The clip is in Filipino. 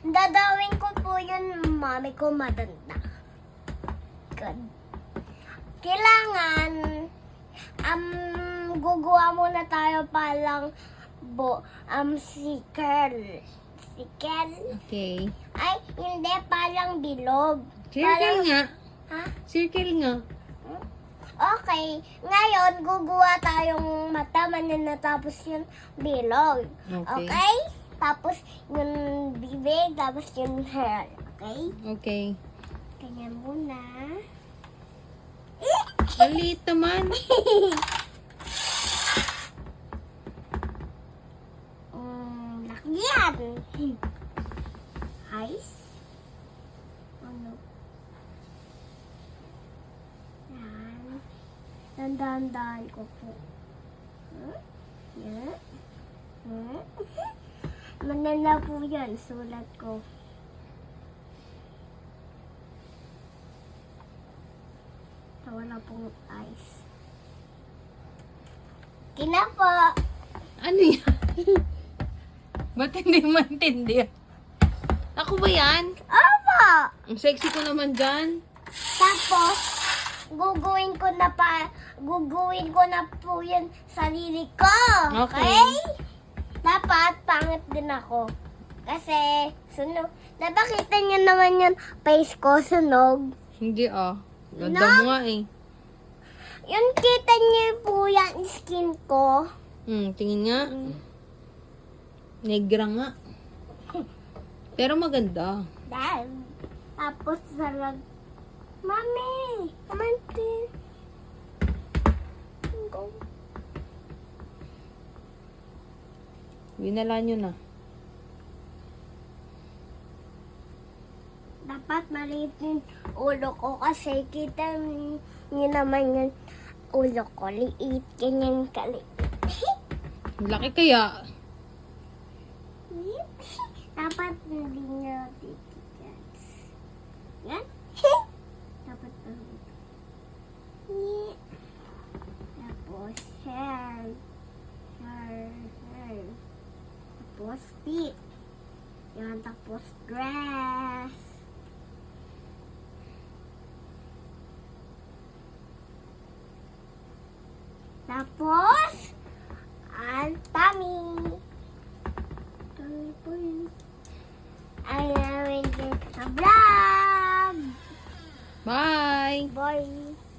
dadawin ko po yun, mami ko madanda. Good. Kailangan, gugawa muna tayo palang circle. Circle? Okay. Ay, hindi, palang bilog. Circle nga. Ha? Circle nga. Okay. Ngayon, gugawa tayong mata, natapos yung bilog. Okay. Okay? Tapos yung bibig, tapos yung hair. Okay? Okay. Kanya muna. Maliit naman. Lakyan. Ice. Ano? Yan. Dandan-dandan ko po. Yan. Manala po yan. Sulat ko. Wala pong ice. Kina po. Ano yan? Ba't hindi mantindi? Ako ba yan? Opo. Ang sexy ko naman dyan. Tapos, guguin ko na po yung sarili ko. Okay. Dapat, pangit din ako. Kasi, sunog. Napakita niyo naman yung face ko, sunog. Hindi Ganda No? mo nga eh. Yung kita niyo po yung skin ko. Tingin nga. Negra nga. Pero maganda. Dahil, tapos sarag. Mami, kamante. Winala nyo na. Dapat maliit yung ulo ko kasi kita niyo naman yung ulo ko. Liit, ganyan kaliit. Laki kaya. Dapat hindi nyo titigyan. Yan. Dapat tapos hair. Hair. Tapos feet. Yan, tapos dress. Tapos, ang tummy. Tummy po yun. Ay, namin din sa vlog. Bye! Bye.